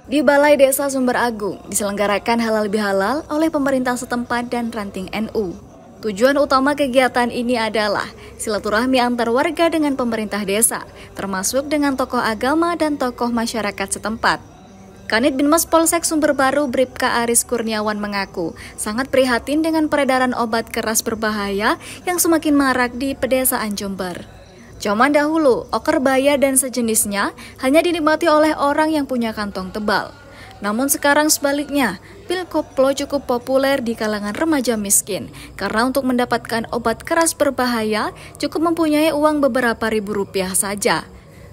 Di Balai Desa Sumber Agung diselenggarakan halal bihalal oleh pemerintah setempat dan ranting NU. Tujuan utama kegiatan ini adalah silaturahmi antar warga dengan pemerintah desa, termasuk dengan tokoh agama dan tokoh masyarakat setempat. Kanit Binmas Polsek Sumber Baru Bribka Aris Kurniawan mengaku sangat prihatin dengan peredaran obat keras berbahaya yang semakin marak di pedesaan Jember. Zaman dahulu, oker baya dan sejenisnya hanya dinikmati oleh orang yang punya kantong tebal. Namun sekarang sebaliknya, pil koplo cukup populer di kalangan remaja miskin karena untuk mendapatkan obat keras berbahaya cukup mempunyai uang beberapa ribu rupiah saja.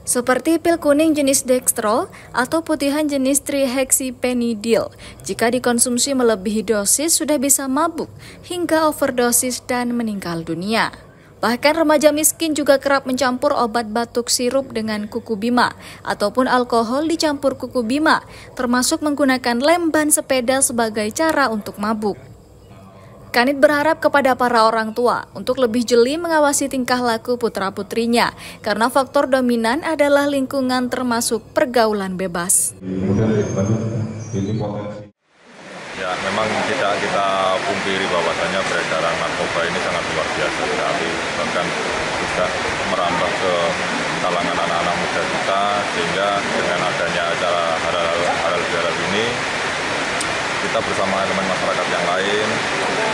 Seperti pil kuning jenis dextro atau putihan jenis trihexypenidil. Jika dikonsumsi melebihi dosis sudah bisa mabuk hingga overdosis dan meninggal dunia. Bahkan remaja miskin juga kerap mencampur obat batuk sirup dengan kuku bima ataupun alkohol dicampur kuku bima, termasuk menggunakan lem ban sepeda sebagai cara untuk mabuk. Kanit berharap kepada para orang tua untuk lebih jeli mengawasi tingkah laku putra-putrinya karena faktor dominan adalah lingkungan termasuk pergaulan bebas. Ya, memang tidak kita pungkiri bahwasannya peredaran narkoba ini sangat luar biasa sekali, bahkan sudah merambah ke kalangan anak-anak muda kita, sehingga dengan adanya acara halal bihalal ini, kita bersama teman masyarakat yang lain,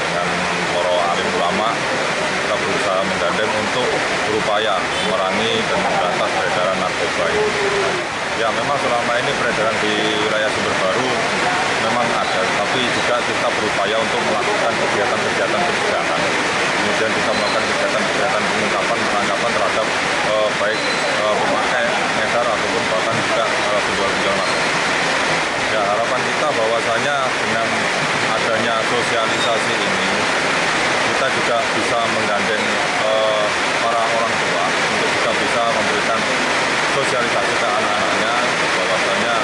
dengan para alim ulama, kita berusaha menggandeng untuk berupaya memerangi dan memberantas peredaran narkoba ini. Ya, memang selama ini peredaran di wilayah Sumber Baru memang ada, tapi juga kita berupaya untuk melakukan kegiatan-kegiatan pencegahan. Kemudian kita melakukan kegiatan-kegiatan pengungkapan, penangkapan terhadap baik pemakai, edar ataupun bahkan juga penjual-penjual narkoba. Ya, harapan kita bahwasanya dengan adanya sosialisasi ini, kita juga bisa menggandeng para orang tua untuk juga bisa memberikan sosialisasi ke anak-anaknya bahwasanya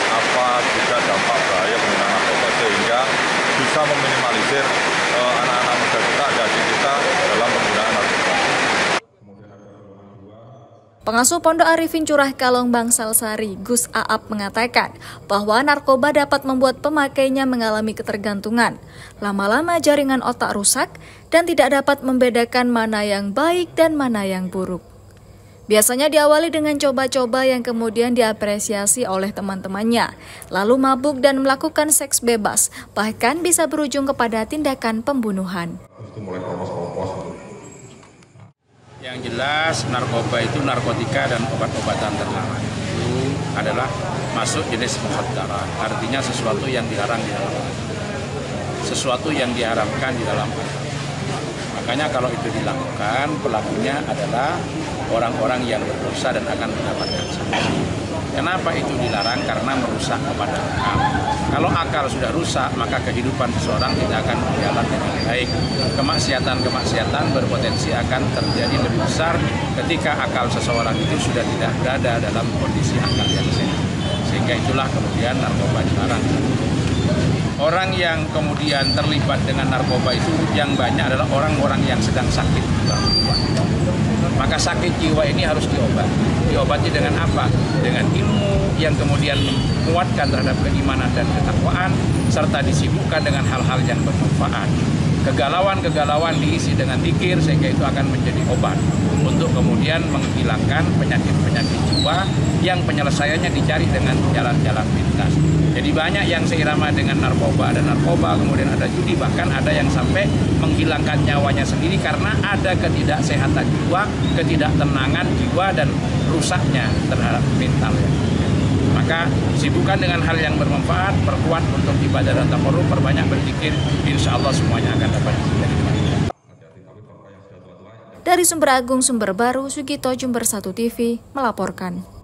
apa juga dampak bahaya penggunaan narkoba sehingga bisa meminimalisir anak-anak muda kita, adik-adik kita dalam penggunaan narkoba. Pengasuh Pondok Arifin Curah Kalong Bangsal Sari, Gus Aap mengatakan bahwa narkoba dapat membuat pemakainya mengalami ketergantungan. Lama-lama jaringan otak rusak dan tidak dapat membedakan mana yang baik dan mana yang buruk. Biasanya diawali dengan coba-coba yang kemudian diapresiasi oleh teman-temannya, lalu mabuk dan melakukan seks bebas, bahkan bisa berujung kepada tindakan pembunuhan. Yang jelas narkoba itu narkotika dan obat-obatan terlarang. Itu adalah masuk jenis mukhaddarat, artinya sesuatu yang dilarang di dalam agama. Sesuatu yang diharamkan di dalam agama. Makanya kalau itu dilakukan, pelakunya adalah orang-orang yang berdosa dan akan mendapatkan sanksi. Kenapa itu dilarang? Karena merusak kepada akal. Kalau akal sudah rusak, maka kehidupan seseorang tidak akan berjalan dengan baik. Kemaksiatan-kemaksiatan berpotensi akan terjadi lebih besar ketika akal seseorang itu sudah tidak berada dalam kondisi akal yang sehat. Sehingga itulah kemudian narkoba dilarang. Orang yang kemudian terlibat dengan narkoba itu yang banyak adalah orang-orang yang sedang sakit jiwa. Maka sakit jiwa ini harus diobati. Diobati dengan apa? Dengan ilmu yang kemudian menguatkan terhadap keimanan dan ketakwaan, serta disibukkan dengan hal-hal yang bermanfaat. Kegalauan-kegalauan diisi dengan zikir sehingga itu akan menjadi obat untuk kemudian menghilangkan penyakit-penyakit jiwa yang penyelesaiannya dicari dengan jalan-jalan pintas. Jadi banyak yang seirama dengan narkoba, ada narkoba, kemudian ada judi, bahkan ada yang sampai menghilangkan nyawanya sendiri karena ada ketidaksehatan jiwa, ketidaktenangan jiwa dan rusaknya terhadap mentalnya. Maka sibukkan dengan hal yang bermanfaat, perkuat untuk ibadah dan taqarrub, perbanyak berzikir, insya Allah semuanya akan dapat menjadi manfaat. Dari Sumber Agung Sumber Baru, Sugito Jember 1 TV melaporkan.